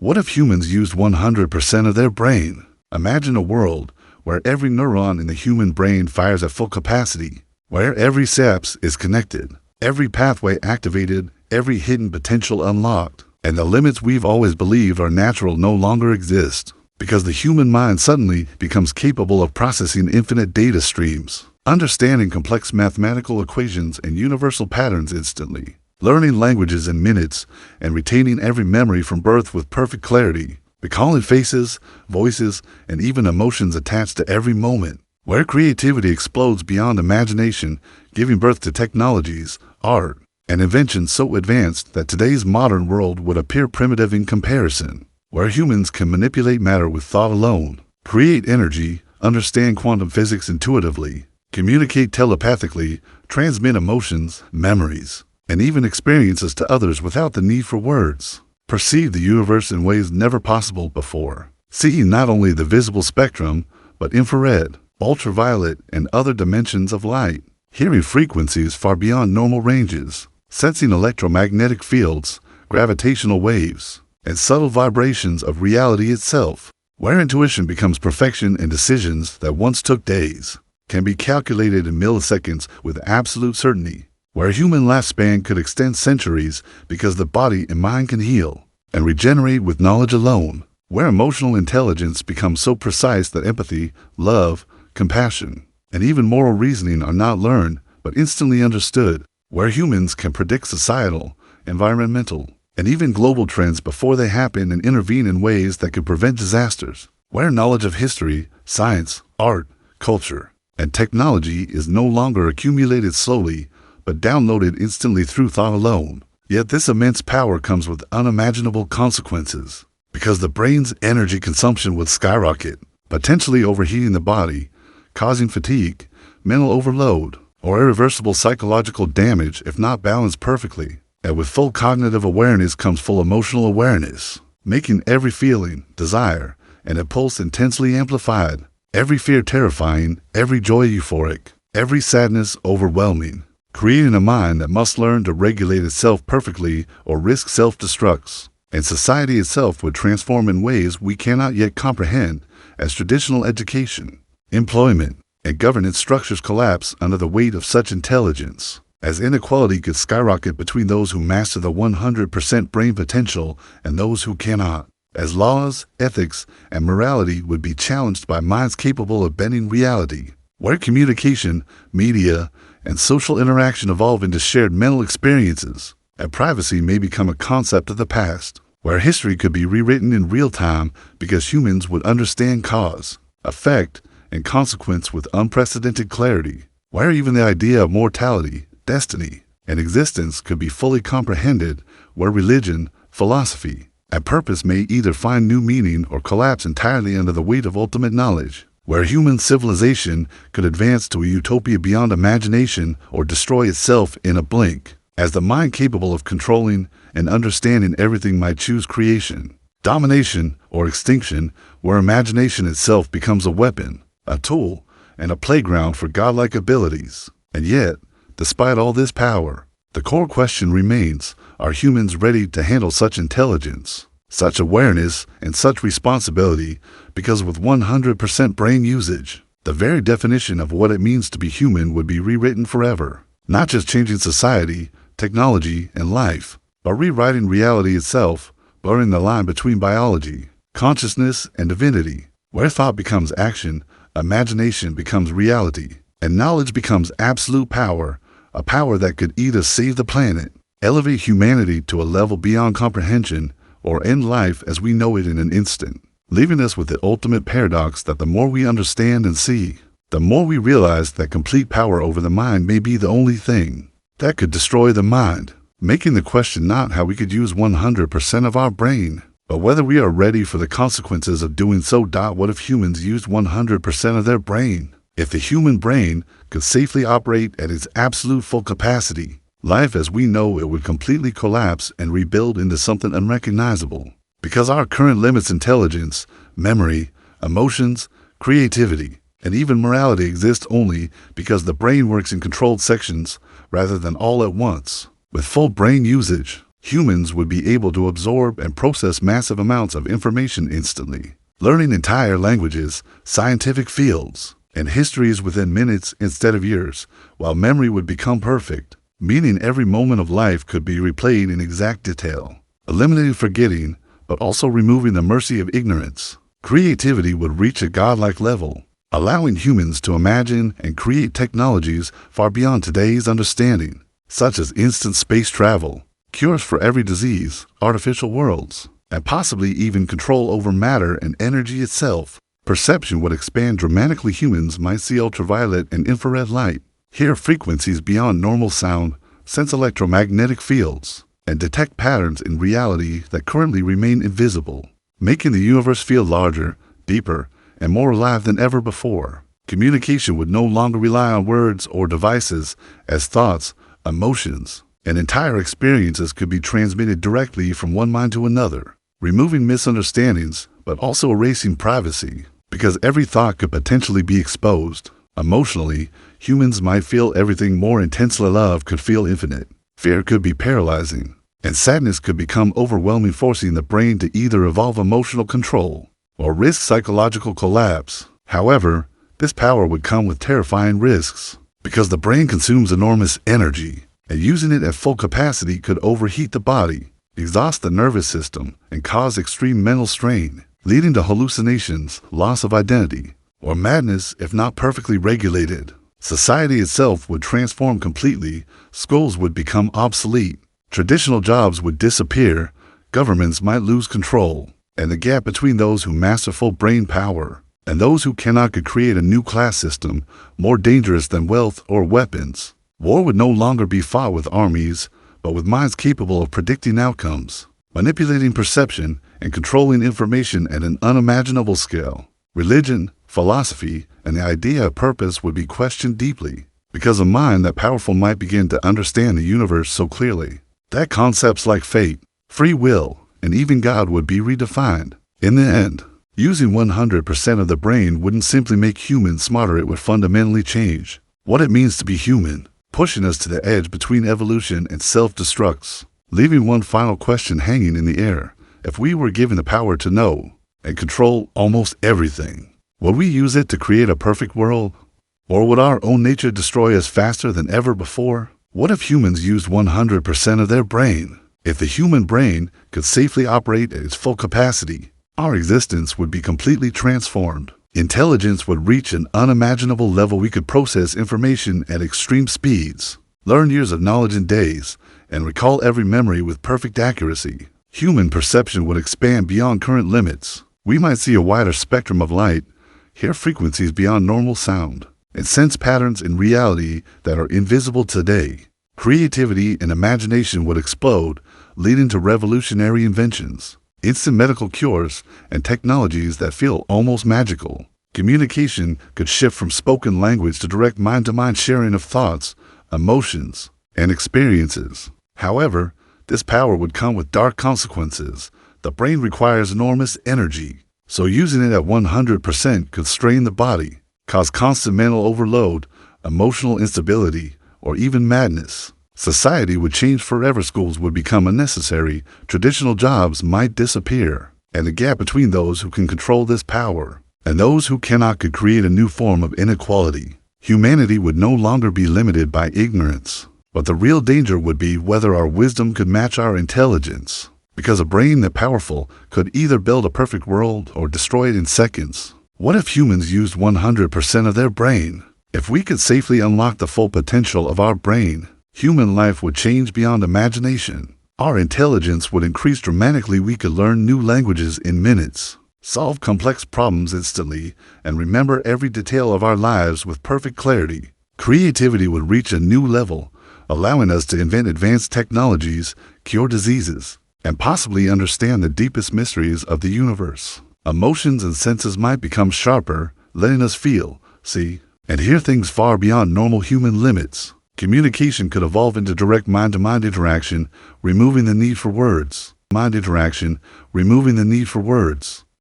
What if humans used 100% of their brain? Imagine a world where every neuron in the human brain fires at full capacity, where every synapse is connected, every pathway activated, every hidden potential unlocked, and the limits we've always believed are natural no longer exist, because the human mind suddenly becomes capable of processing infinite data streams, understanding complex mathematical equations and universal patterns instantly, learning languages in minutes, and retaining every memory from birth with perfect clarity, recalling faces, voices, and even emotions attached to every moment, where creativity explodes beyond imagination, giving birth to technologies, art, and inventions so advanced that today's modern world would appear primitive in comparison, where humans can manipulate matter with thought alone, create energy, understand quantum physics intuitively, communicate telepathically, transmit emotions, memories, and even experiences to others without the need for words, perceive the universe in ways never possible before, seeing not only the visible spectrum, but infrared, ultraviolet, and other dimensions of light, hearing frequencies far beyond normal ranges, sensing electromagnetic fields, gravitational waves, and subtle vibrations of reality itself, where intuition becomes perfection and decisions that once took days can be calculated in milliseconds with absolute certainty, where human lifespan could extend centuries because the body and mind can heal and regenerate with knowledge alone, where emotional intelligence becomes so precise that empathy, love, compassion, and even moral reasoning are not learned but instantly understood, where humans can predict societal, environmental, and even global trends before they happen and intervene in ways that could prevent disasters, where knowledge of history, science, art, culture, and technology is no longer accumulated slowly, but downloaded instantly through thought alone. Yet this immense power comes with unimaginable consequences, because the brain's energy consumption would skyrocket, potentially overheating the body, causing fatigue, mental overload, or irreversible psychological damage if not balanced perfectly. And with full cognitive awareness comes full emotional awareness, making every feeling, desire, and impulse intensely amplified, every fear terrifying, every joy euphoric, every sadness overwhelming, creating a mind that must learn to regulate itself perfectly or risk self-destructs. And society itself would transform in ways we cannot yet comprehend as traditional education, employment, and governance structures collapse under the weight of such intelligence, as inequality could skyrocket between those who master the 100% brain potential and those who cannot, as laws, ethics, and morality would be challenged by minds capable of bending reality, where communication, media, and social interaction evolve into shared mental experiences, and privacy may become a concept of the past, where history could be rewritten in real time because humans would understand cause, effect, and consequence with unprecedented clarity, where even the idea of mortality, destiny, and existence could be fully comprehended, where religion, philosophy, and purpose may either find new meaning or collapse entirely under the weight of ultimate knowledge, where human civilization could advance to a utopia beyond imagination or destroy itself in a blink, as the mind capable of controlling and understanding everything might choose creation, domination, or extinction, where imagination itself becomes a weapon, a tool, and a playground for godlike abilities. And yet, despite all this power, the core question remains, are humans ready to handle such intelligence, such awareness, and such responsibility? Because with 100% brain usage, the very definition of what it means to be human would be rewritten forever, not just changing society, technology, and life, but rewriting reality itself, blurring the line between biology, consciousness, and divinity, where thought becomes action, imagination becomes reality, and knowledge becomes absolute power, a power that could either save the planet, elevate humanity to a level beyond comprehension, or end life as we know it in an instant, leaving us with the ultimate paradox that the more we understand and see, the more we realize that complete power over the mind may be the only thing that could destroy the mind, making the question not how we could use 100% of our brain, but whether we are ready for the consequences of doing so. What if humans used 100% of their brain? If the human brain could safely operate at its absolute full capacity, life as we know it would completely collapse and rebuild into something unrecognizable. Because our current limits intelligence, memory, emotions, creativity, and even morality exist only because the brain works in controlled sections rather than all at once. With full brain usage, Humans would be able to absorb and process massive amounts of information instantly, learning entire languages, scientific fields, and histories within minutes instead of years, while memory would become perfect, meaning every moment of life could be replayed in exact detail, eliminating forgetting, but also removing the mercy of ignorance. Creativity would reach a godlike level, allowing humans to imagine and create technologies far beyond today's understanding, such as instant space travel, cures for every disease, artificial worlds, and possibly even control over matter and energy itself. Perception would expand dramatically. Humans might see ultraviolet and infrared light, hear frequencies beyond normal sound, sense electromagnetic fields, and detect patterns in reality that currently remain invisible, making the universe feel larger, deeper, and more alive than ever before. Communication would no longer rely on words or devices, as thoughts, emotions, and entire experiences could be transmitted directly from one mind to another, removing misunderstandings but also erasing privacy, because every thought could potentially be exposed. Emotionally, humans might feel everything more intensely. Love could feel infinite, fear could be paralyzing, and sadness could become overwhelming, forcing the brain to either evolve emotional control or risk psychological collapse. However, this power would come with terrifying risks, because the brain consumes enormous energy, and using it at full capacity could overheat the body, exhaust the nervous system, and cause extreme mental strain, leading to hallucinations, loss of identity, or madness if not perfectly regulated. Society itself would transform completely, schools would become obsolete, traditional jobs would disappear, governments might lose control, and the gap between those who master full brain power and those who cannot could create a new class system more dangerous than wealth or weapons. War would no longer be fought with armies, but with minds capable of predicting outcomes, manipulating perception, and controlling information at an unimaginable scale. Religion, philosophy, and the idea of purpose would be questioned deeply, because a mind that powerful might begin to understand the universe so clearly that concepts like fate, free will, and even God would be redefined. In the end, using 100% of the brain wouldn't simply make humans smarter, it would fundamentally change what it means to be human, pushing us to the edge between evolution and self-destructs, leaving one final question hanging in the air. If we were given the power to know and control almost everything, would we use it to create a perfect world? Or would our own nature destroy us faster than ever before? What if humans used 100% of their brain? If the human brain could safely operate at its full capacity, our existence would be completely transformed. Intelligence would reach an unimaginable level. We could process information at extreme speeds, learn years of knowledge in days, and recall every memory with perfect accuracy. Human perception would expand beyond current limits. We might see a wider spectrum of light, hear frequencies beyond normal sound, and sense patterns in reality that are invisible today. Creativity and imagination would explode, leading to revolutionary inventions, instant medical cures, and technologies that feel almost magical. Communication could shift from spoken language to direct mind-to-mind sharing of thoughts, emotions, and experiences. However, this power would come with dark consequences. The brain requires enormous energy, so using it at 100% could strain the body, cause constant mental overload, emotional instability, or even madness. Society would change forever. Schools would become unnecessary, traditional jobs might disappear, and the gap between those who can control this power and those who cannot could create a new form of inequality. Humanity would no longer be limited by ignorance, but the real danger would be whether our wisdom could match our intelligence, because a brain that powerful could either build a perfect world or destroy it in seconds. What if humans used 100% of their brain? If we could safely unlock the full potential of our brain, human life would change beyond imagination. Our intelligence would increase dramatically. We could learn new languages in minutes, solve complex problems instantly, and remember every detail of our lives with perfect clarity. Creativity would reach a new level, allowing us to invent advanced technologies, cure diseases, and possibly understand the deepest mysteries of the universe. Emotions and senses might become sharper, letting us feel, see, and hear things far beyond normal human limits. Communication could evolve into direct mind-to-mind interaction, removing the need for words. Mind interaction, removing the need for words.